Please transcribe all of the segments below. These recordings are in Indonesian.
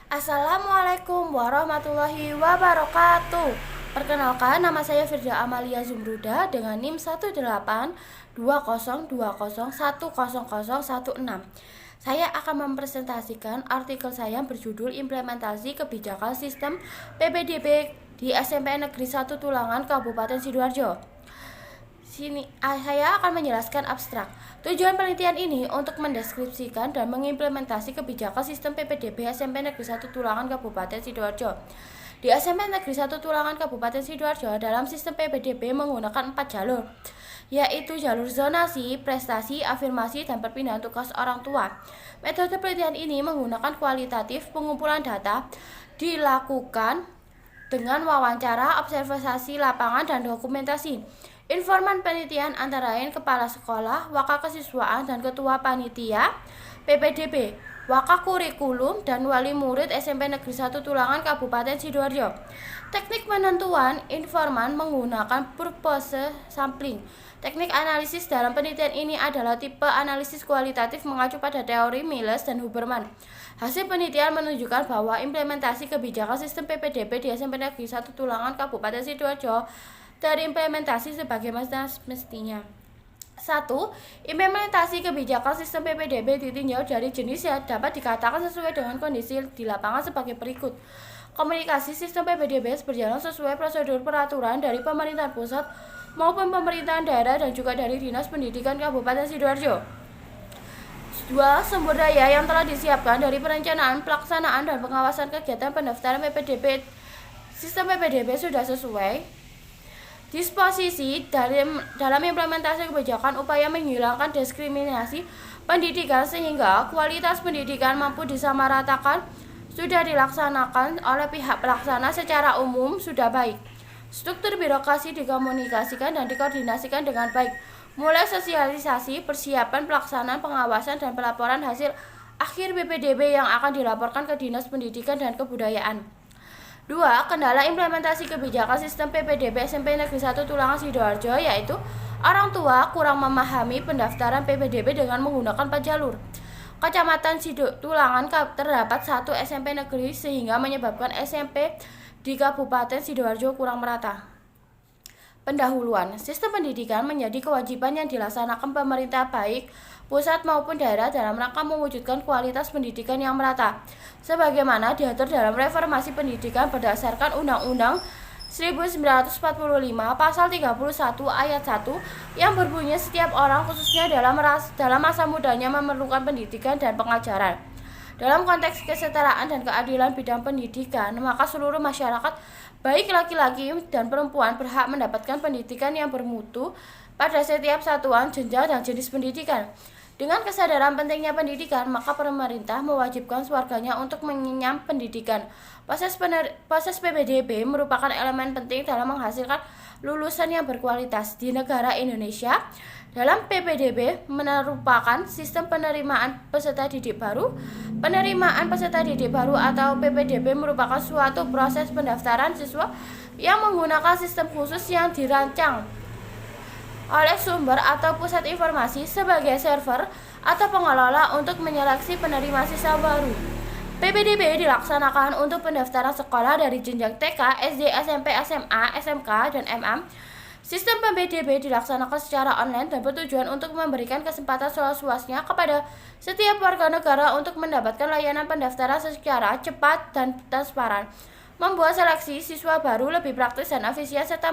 Assalamualaikum warahmatullahi wabarakatuh. Perkenalkan, nama saya Firda Amalia Zumruda dengan NIM 18202010016. Saya akan mempresentasikan artikel saya yang berjudul Implementasi Kebijakan Sistem PPDB di SMP Negeri 1 Tulangan Kabupaten Sidoarjo. Saya akan menjelaskan abstrak. Tujuan penelitian ini untuk mendeskripsikan dan mengimplementasi kebijakan sistem PPDB SMP Negeri 1 Tulangan Kabupaten Sidoarjo. Di SMP Negeri 1 Tulangan Kabupaten Sidoarjo, dalam sistem PPDB menggunakan 4 jalur, yaitu jalur zonasi, prestasi, afirmasi, dan perpindahan tugas orang tua. Metode penelitian ini menggunakan kualitatif, pengumpulan data dilakukan dengan wawancara, observasi lapangan, dan dokumentasi. Informan penelitian antara lain kepala sekolah, wakil kesiswaan, dan ketua panitia PPDB, wakil kurikulum, dan wali murid SMP Negeri 1 Tulangan Kabupaten Sidoarjo. Teknik penentuan informan menggunakan purpose sampling. Teknik analisis dalam penelitian ini adalah tipe analisis kualitatif mengacu pada teori Miles dan Huberman. Hasil penelitian menunjukkan bahwa implementasi kebijakan sistem PPDB di SMP Negeri 1 Tulangan Kabupaten Sidoarjo terimplementasi sebagaimana mestinya. 1. Implementasi kebijakan sistem PPDB ditinjau dari jenis yang dapat dikatakan sesuai dengan kondisi di lapangan sebagai berikut. Komunikasi sistem PPDB berjalan sesuai prosedur peraturan dari pemerintahan pusat maupun pemerintahan daerah dan juga dari Dinas Pendidikan Kabupaten Sidoarjo. 2. Sumber daya yang telah disiapkan dari perencanaan, pelaksanaan, dan pengawasan kegiatan pendaftaran PPDB sistem PPDB sudah sesuai. Disposisi dalam implementasi kebijakan upaya menghilangkan diskriminasi pendidikan sehingga kualitas pendidikan mampu disamaratakan sudah dilaksanakan oleh pihak pelaksana secara umum sudah baik. Struktur birokrasi dikomunikasikan dan dikoordinasikan dengan baik, mulai sosialisasi, persiapan, pelaksanaan, pengawasan, dan pelaporan hasil akhir PPDB yang akan dilaporkan ke Dinas Pendidikan dan Kebudayaan. 2. Kendala implementasi kebijakan sistem PPDB SMP Negeri 1 Tulangan Sidoarjo yaitu orang tua kurang memahami pendaftaran PPDB dengan menggunakan 4 jalur. Kecamatan Tulangan terdapat 1 SMP negeri sehingga menyebabkan SMP di Kabupaten Sidoarjo kurang merata. Pendahuluan, sistem pendidikan menjadi kewajiban yang dilaksanakan pemerintah baik pusat maupun daerah dalam rangka mewujudkan kualitas pendidikan yang merata, sebagaimana diatur dalam reformasi pendidikan berdasarkan Undang-Undang 1945 Pasal 31 Ayat 1 yang berbunyi setiap orang khususnya dalam masa mudanya memerlukan pendidikan dan pengajaran. Dalam konteks kesetaraan dan keadilan bidang pendidikan, maka seluruh masyarakat, baik laki-laki dan perempuan, berhak mendapatkan pendidikan yang bermutu pada setiap satuan, jenjang, dan jenis pendidikan. Dengan kesadaran pentingnya pendidikan, maka pemerintah mewajibkan warganya untuk mengenyam pendidikan. Proses PPDB merupakan elemen penting dalam menghasilkan lulusan yang berkualitas di negara Indonesia. Dalam PPDB merupakan sistem penerimaan peserta didik baru. Penerimaan peserta didik baru atau PPDB merupakan suatu proses pendaftaran siswa yang menggunakan sistem khusus yang dirancang oleh sumber atau pusat informasi sebagai server atau pengelola untuk menyeleksi penerima siswa baru. PPDB dilaksanakan untuk pendaftaran sekolah dari jenjang TK, SD, SMP, SMA, SMK, dan MM. Sistem PPDB dilaksanakan secara online dan bertujuan untuk memberikan kesempatan seluas-luasnya kepada setiap warga negara untuk mendapatkan layanan pendaftaran secara cepat dan transparan, membuat seleksi siswa baru lebih praktis dan efisien, serta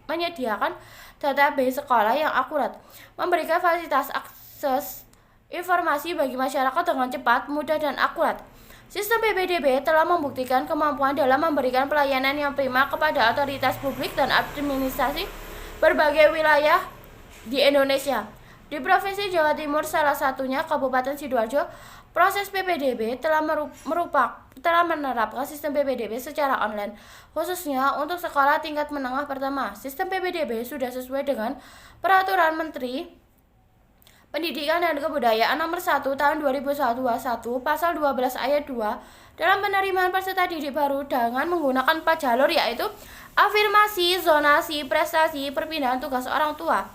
menyediakan database sekolah yang akurat, memberikan fasilitas akses informasi bagi masyarakat dengan cepat, mudah, dan akurat. Sistem PPDB telah membuktikan kemampuan dalam memberikan pelayanan yang prima kepada otoritas publik dan administrasi berbagai wilayah di Indonesia. Di Provinsi Jawa Timur, salah satunya Kabupaten Sidoarjo, proses PPDB telah menerapkan sistem PPDB secara online, khususnya untuk sekolah tingkat menengah pertama. Sistem PPDB sudah sesuai dengan Peraturan Menteri Pendidikan dan Kebudayaan Nomor 1 Tahun 2021 Pasal 12 Ayat 2 dalam penerimaan peserta didik baru dengan menggunakan 4 jalur, yaitu afirmasi, zonasi, prestasi, perpindahan tugas orang tua.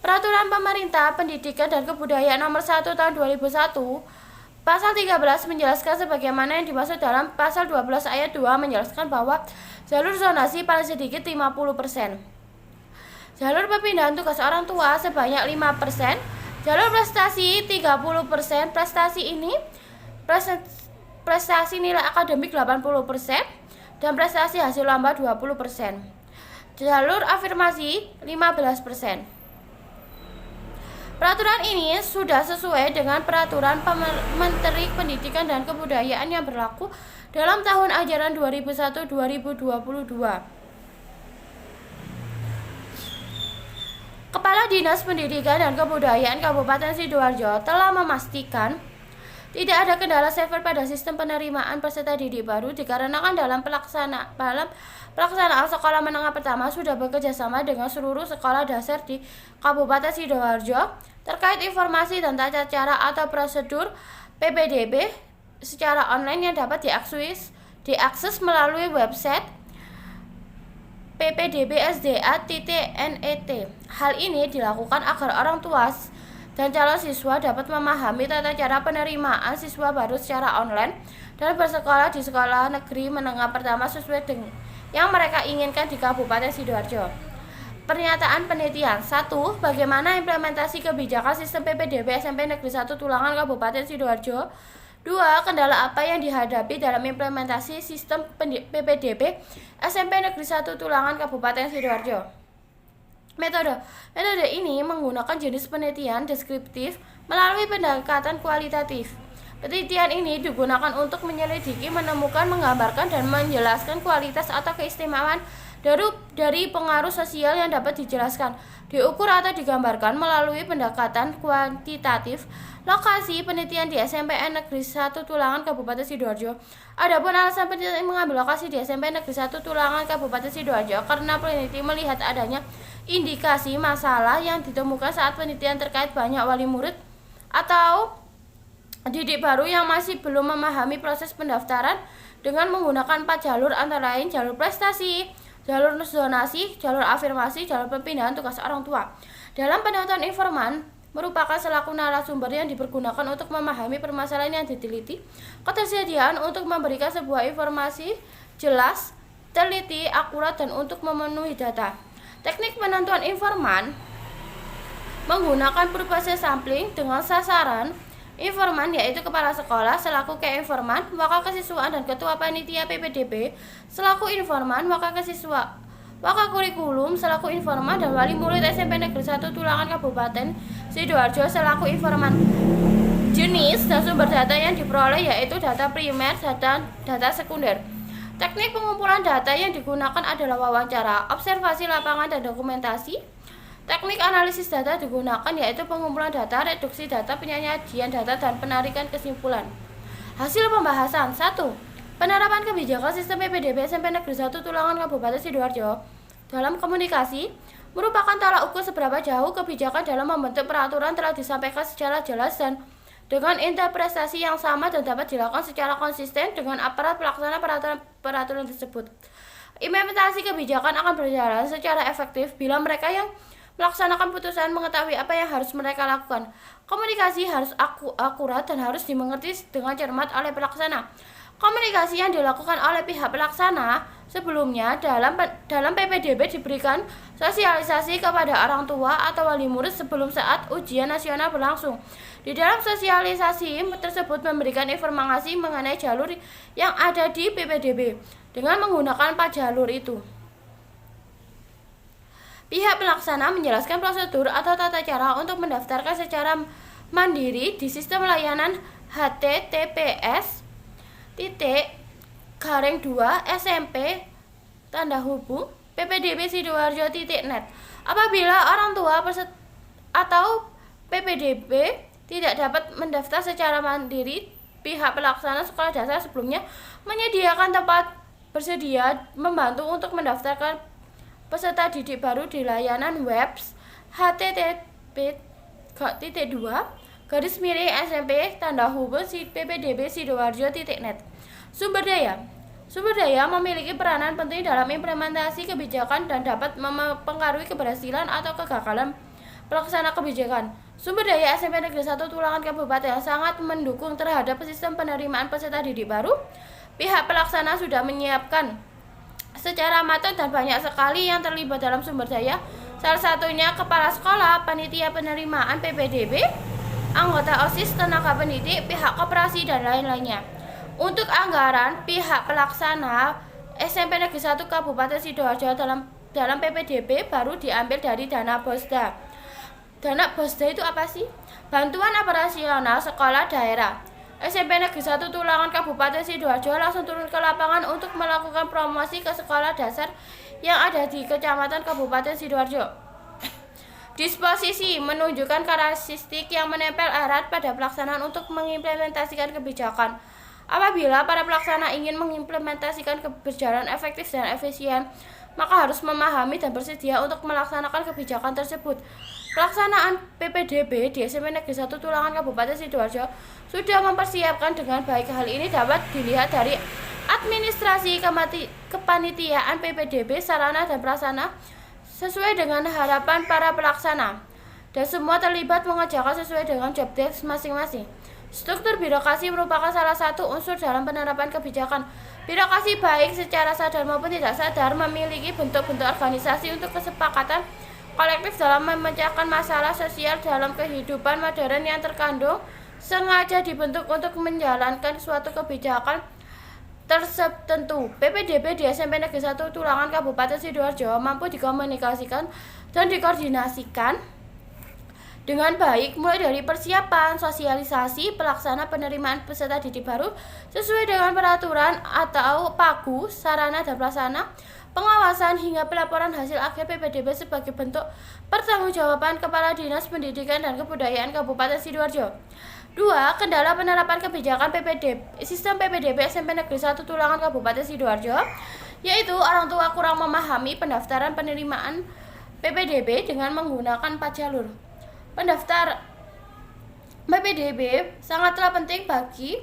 Peraturan Pemerintah Pendidikan dan Kebudayaan Nomor 1 Tahun 2001 Pasal 13 menjelaskan sebagaimana yang dimaksud dalam pasal 12 ayat 2 menjelaskan bahwa jalur zonasi paling sedikit 50%. Jalur perpindahan tugas orang tua sebanyak 5%, jalur prestasi 30%, prestasi nilai akademik 80%, dan prestasi hasil lomba 20%. Jalur afirmasi 15%. Peraturan ini sudah sesuai dengan peraturan Menteri Pendidikan dan Kebudayaan yang berlaku dalam tahun ajaran 2001-2022. Kepala Dinas Pendidikan dan Kebudayaan Kabupaten Sidoarjo telah memastikan tidak ada kendala server pada sistem penerimaan peserta didik baru dikarenakan dalam pelaksanaan sekolah menengah pertama sudah bekerjasama dengan seluruh sekolah dasar di Kabupaten Sidoarjo terkait informasi dan tata cara atau prosedur PPDB secara online yang dapat diakses melalui website ppdbsda.net. Hal ini dilakukan agar orang tua dan calon siswa dapat memahami tata cara penerimaan siswa baru secara online dan bersekolah di sekolah negeri menengah pertama sesuai dengan yang mereka inginkan di Kabupaten Sidoarjo. Pernyataan penelitian 1. Bagaimana implementasi kebijakan sistem PPDB SMP Negeri 1 Tulangan Kabupaten Sidoarjo? 2. Kendala apa yang dihadapi dalam implementasi sistem PPDB SMP Negeri 1 Tulangan Kabupaten Sidoarjo? Metode ini menggunakan jenis penelitian deskriptif melalui pendekatan kualitatif. Penelitian ini digunakan untuk menyelidiki, menemukan, menggambarkan, dan menjelaskan kualitas atau keistimewaan dari pengaruh sosial yang dapat dijelaskan, diukur atau digambarkan melalui pendekatan kuantitatif. Lokasi penelitian di SMPN Negeri 1 Tulangan Kabupaten Sidoarjo. Adapun alasan peneliti mengambil lokasi di SMP Negeri 1 Tulangan Kabupaten Sidoarjo karena peneliti melihat adanya indikasi masalah yang ditemukan saat penelitian terkait banyak wali murid atau didik baru yang masih belum memahami proses pendaftaran dengan menggunakan 4 jalur antara lain jalur prestasi, jalur zonasi, jalur afirmasi, jalur perpindahan tugas orang tua. Dalam penonton informan merupakan selaku narasumber yang dipergunakan untuk memahami permasalahan yang diteliti, ketersediaan untuk memberikan sebuah informasi jelas, teliti, akurat, dan untuk memenuhi data. Teknik penentuan informan menggunakan proses sampling dengan sasaran informan yaitu kepala sekolah selaku ke-informan, wakil kesiswaan dan ketua panitia PPDB selaku informan, wakil kurikulum selaku informan, dan wali murid SMP Negeri 1 Tulangan Kabupaten Sidoarjo selaku informan. Jenis dan sumber data yang diperoleh yaitu data primer dan data sekunder. Teknik pengumpulan data yang digunakan adalah wawancara, observasi lapangan, dan dokumentasi. Teknik analisis data digunakan yaitu pengumpulan data, reduksi data, penyajian data, dan penarikan kesimpulan. Hasil pembahasan 1. Penerapan kebijakan sistem PPDB SMP Negeri 1 Tulangan Kabupaten Sidoarjo dalam komunikasi merupakan tolak ukur seberapa jauh kebijakan dalam membentuk peraturan telah disampaikan secara jelas dan dengan interpretasi yang sama dan dapat dilakukan secara konsisten dengan aparat pelaksana peraturan tersebut. Implementasi kebijakan akan berjalan secara efektif bila mereka yang melaksanakan putusan mengetahui apa yang harus mereka lakukan. Komunikasi harus akurat dan harus dimengerti dengan cermat oleh pelaksana. Komunikasi yang dilakukan oleh pihak pelaksana sebelumnya dalam PPDB diberikan sosialisasi kepada orang tua atau wali murid sebelum saat ujian nasional berlangsung. Di dalam sosialisasi tersebut memberikan informasi mengenai jalur yang ada di PPDB dengan menggunakan 4 jalur itu. Pihak pelaksana menjelaskan prosedur atau tata cara untuk mendaftarkan secara mandiri di sistem layanan https://smp.ppdb-sidoarjo.net. Apabila orang tua atau PPDB tidak dapat mendaftar secara mandiri, pihak pelaksana sekolah dasar sebelumnya menyediakan tempat bersedia membantu untuk mendaftarkan peserta didik baru di layanan web http://smp.ppdb-sidoarjo.net. Sumber daya memiliki peranan penting dalam implementasi kebijakan dan dapat mempengaruhi keberhasilan atau kegagalan pelaksana kebijakan. Sumber daya SMP Negeri 1 Tulangan Kabupaten sangat mendukung terhadap sistem penerimaan peserta didik baru. Pihak pelaksana sudah menyiapkan secara matang dan banyak sekali yang terlibat dalam sumber daya. Salah satunya kepala sekolah, panitia penerimaan PPDB, anggota OSIS, tenaga pendidik, pihak koperasi, dan lain-lainnya. Untuk anggaran, pihak pelaksana SMP Negeri 1 Kabupaten Sidoarjo dalam PPDB baru diambil dari dana BOSDA. Dana BOSDA itu apa sih? Bantuan operasional sekolah daerah. SMP Negeri 1 Tulangan Kabupaten Sidoarjo langsung turun ke lapangan untuk melakukan promosi ke sekolah dasar yang ada di Kecamatan Kabupaten Sidoarjo. Disposisi menunjukkan karakteristik yang menempel erat pada pelaksanaan untuk mengimplementasikan kebijakan. Apabila para pelaksana ingin mengimplementasikan keberjalanan efektif dan efisien, maka harus memahami dan bersedia untuk melaksanakan kebijakan tersebut. Pelaksanaan PPDB di SMP Negeri 1 Tulangan Kabupaten Sidoarjo sudah mempersiapkan dengan baik. Hal ini dapat dilihat dari administrasi kepanitiaan PPDB, sarana dan prasarana sesuai dengan harapan para pelaksana, dan semua terlibat mengerjakan sesuai dengan job desk masing-masing. Struktur birokrasi merupakan salah satu unsur dalam penerapan kebijakan. Birokrasi baik secara sadar maupun tidak sadar memiliki bentuk-bentuk organisasi untuk kesepakatan kolektif dalam memecahkan masalah sosial dalam kehidupan modern yang terkandung sengaja dibentuk untuk menjalankan suatu kebijakan tertentu. PPDB di SMP Negeri 1 Tulangan Kabupaten Sidoarjo mampu dikomunikasikan dan dikoordinasikan dengan baik, mulai dari persiapan, sosialisasi, pelaksana penerimaan peserta didik baru sesuai dengan peraturan atau pagu, sarana dan prasarana, pengawasan hingga pelaporan hasil akhir PPDB sebagai bentuk pertanggungjawaban Kepala Dinas Pendidikan dan Kebudayaan Kabupaten Sidoarjo. 2. Kendala penerapan kebijakan sistem PPDB SMP Negeri 1 Tulangan Kabupaten Sidoarjo, yaitu orang tua kurang memahami pendaftaran penerimaan PPDB dengan menggunakan 4 jalur. Pendaftar PPDB sangatlah penting bagi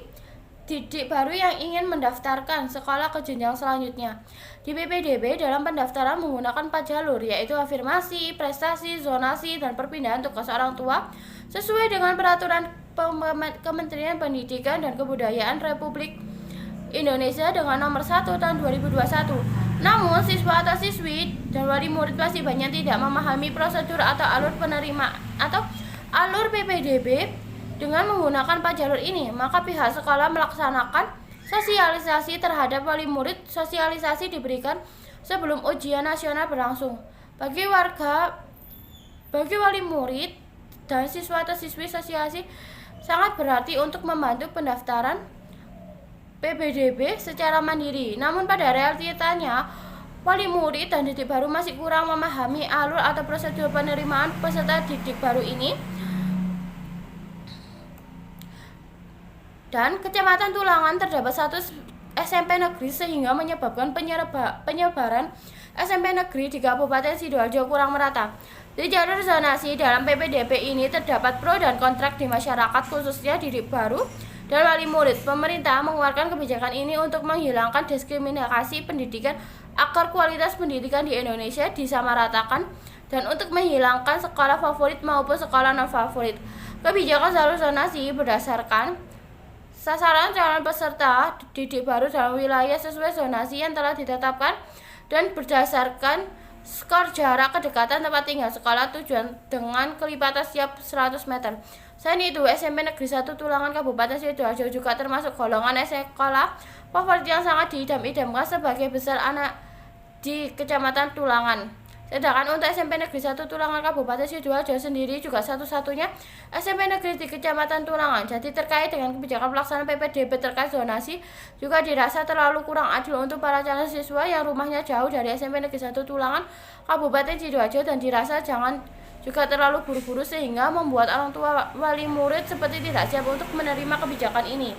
didik baru yang ingin mendaftarkan sekolah ke jenjang selanjutnya. Di PPDB dalam pendaftaran menggunakan 4 jalur, yaitu afirmasi, prestasi, zonasi, dan perpindahan tugas orang tua sesuai dengan peraturan Kementerian Pendidikan dan Kebudayaan Republik Indonesia dengan nomor 1 tahun 2021. Namun, siswa atau siswi dan wali murid masih banyak tidak memahami prosedur atau alur penerima atau alur PPDB dengan menggunakan 4 jalur ini. Maka pihak sekolah melaksanakan sosialisasi terhadap wali murid. Sosialisasi diberikan sebelum ujian nasional berlangsung. Bagi wali murid dan siswa atau siswi, sosialisasi sangat berarti untuk membantu pendaftaran PPDB secara mandiri. Namun pada realitanya, wali murid dan didik baru masih kurang memahami alur atau prosedur penerimaan peserta didik baru ini. Dan Kecamatan Tulangan terdapat 1 SMP negeri sehingga menyebabkan penyebaran SMP negeri di Kabupaten Sidoarjo kurang merata. Di jalur zonasi dalam PPDB ini terdapat pro dan kontra di masyarakat, khususnya didik baru dan wali murid. Pemerintah mengeluarkan kebijakan ini untuk menghilangkan diskriminasi pendidikan agar kualitas pendidikan di Indonesia disamaratakan dan untuk menghilangkan sekolah favorit maupun sekolah non favorit. Kebijakan jalur zonasi berdasarkan sasaran calon peserta didik baru dalam wilayah sesuai zonasi yang telah ditetapkan dan berdasarkan skor jarak kedekatan tempat tinggal sekolah tujuan dengan kelipatan setiap 100 meter. Selain itu, SMP Negeri 1 Tulangan Kabupaten Sidoarjo juga termasuk golongan sekolah favorit yang sangat diidam-idamkan sebagai besar anak di Kecamatan Tulangan. Sedangkan untuk SMP Negeri 1 Tulangan Kabupaten Sidoarjo sendiri juga satu-satunya SMP negeri di Kecamatan Tulangan. Jadi terkait dengan kebijakan pelaksanaan PPDB terkait zonasi juga dirasa terlalu kurang adil untuk para calon siswa yang rumahnya jauh dari SMP Negeri 1 Tulangan Kabupaten Sidoarjo, dan dirasa jangan juga terlalu buru-buru sehingga membuat orang tua wali murid seperti tidak siap untuk menerima kebijakan ini.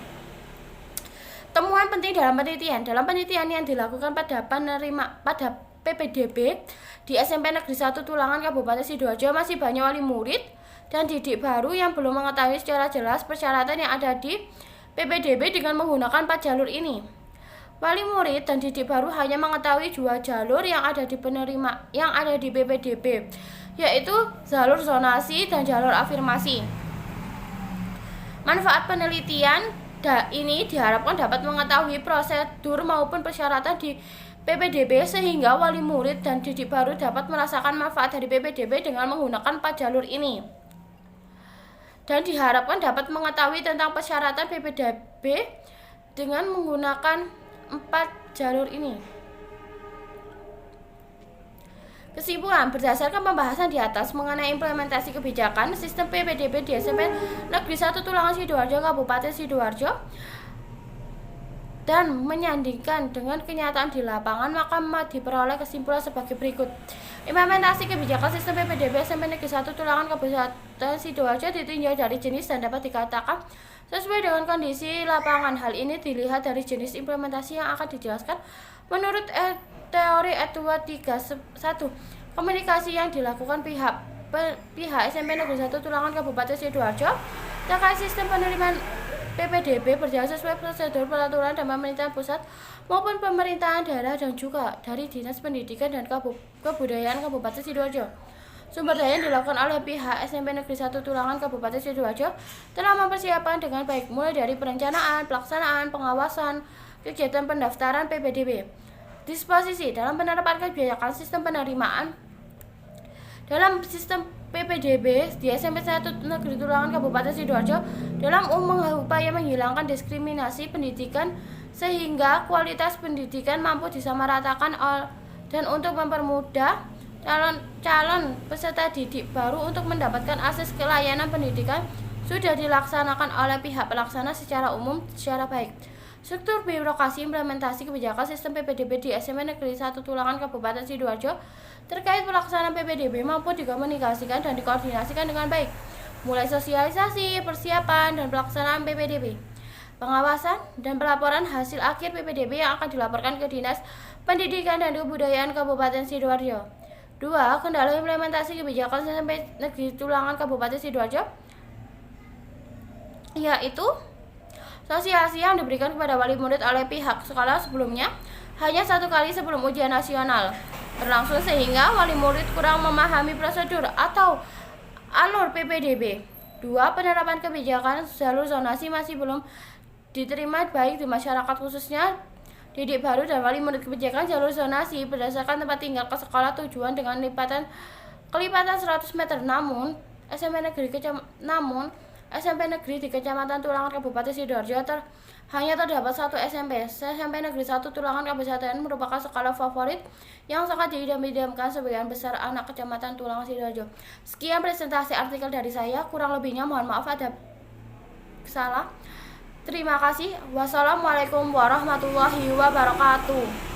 Temuan penting dalam penelitian yang dilakukan pada PPDB di SMP Negeri 1 Tulangan Kabupaten Sidoarjo, masih banyak wali murid dan didik baru yang belum mengetahui secara jelas persyaratan yang ada di PPDB dengan menggunakan 4 jalur ini. Wali murid dan didik baru hanya mengetahui 2 jalur yang ada di PPDB, yaitu jalur zonasi dan jalur afirmasi. Manfaat penelitian ini diharapkan dapat mengetahui prosedur maupun persyaratan di PPDB sehingga wali murid dan didik baru dapat merasakan manfaat dari PPDB dengan menggunakan 4 jalur ini. Dan diharapkan dapat mengetahui tentang persyaratan PPDB dengan menggunakan 4 jalur ini. Kesimpulan, berdasarkan pembahasan di atas mengenai implementasi kebijakan sistem PPDB di SMP Negeri 1 Tulangan Sidoarjo Kabupaten Sidoarjo dan menyandingkan dengan kenyataan di lapangan, maka diperoleh kesimpulan sebagai berikut. Implementasi kebijakan sistem PPDB SMP Negeri 1 Tulangan Kabupaten Sidoarjo ditinjau dari jenis dan dapat dikatakan sesuai dengan kondisi lapangan. Hal ini dilihat dari jenis implementasi yang akan dijelaskan menurut teori E2 31. Komunikasi yang dilakukan pihak SMP Negeri 1 Tulangan Kabupaten Sidoarjo terkait sistem penerimaan PPDB berjalan sesuai prosedur peraturan dan pemerintahan pusat maupun pemerintahan daerah dan juga dari Dinas Pendidikan dan Kebudayaan Kabupaten Sidoarjo. Sumber daya yang dilakukan oleh pihak SMP Negeri 1 Tulangan Kabupaten Sidoarjo telah mempersiapkan dengan baik mulai dari perencanaan, pelaksanaan, pengawasan, kegiatan pendaftaran PPDB. Disposisi dalam penerapan kebijakan sistem penerimaan dalam sistem PPDB di SMP 1 Negeri Tulangan Kabupaten Sidoarjo dalam upaya menghilangkan diskriminasi pendidikan sehingga kualitas pendidikan mampu disamaratakan dan untuk mempermudah calon peserta didik baru untuk mendapatkan akses ke layanan pendidikan sudah dilaksanakan oleh pihak pelaksana secara umum secara baik. Struktur birokrasi implementasi kebijakan sistem PPDB di SMP Negeri 1 Tulangan Kabupaten Sidoarjo terkait pelaksanaan PPDB mampu dikomunikasikan dan dikoordinasikan dengan baik, mulai sosialisasi, persiapan, dan pelaksanaan PPDB, pengawasan, dan pelaporan hasil akhir PPDB yang akan dilaporkan ke Dinas Pendidikan dan Kebudayaan Kabupaten Sidoarjo. 2. Kendala implementasi kebijakan SMP Negeri Tulangan Kabupaten Sidoarjo yaitu sosialisasi yang diberikan kepada wali murid oleh pihak sekolah sebelumnya hanya 1 kali sebelum ujian nasional berlangsung sehingga wali murid kurang memahami prosedur atau alur PPDB. 2. Penerapan kebijakan jalur zonasi masih belum diterima baik di masyarakat khususnya didik baru dan wali murid. Kebijakan jalur zonasi berdasarkan tempat tinggal ke sekolah tujuan dengan kelipatan 100 meter namun SMP Negeri di Kecamatan Tulangan Kabupaten Sidoarjo hanya terdapat 1 SMP. SMP Negeri 1 Tulangan Kabupaten merupakan sekolah favorit yang sangat diidam-idamkan sebagian besar anak Kecamatan Tulangan Sidoarjo. Sekian presentasi artikel dari saya, kurang lebihnya mohon maaf ada salah. Terima kasih. Wassalamualaikum warahmatullahi wabarakatuh.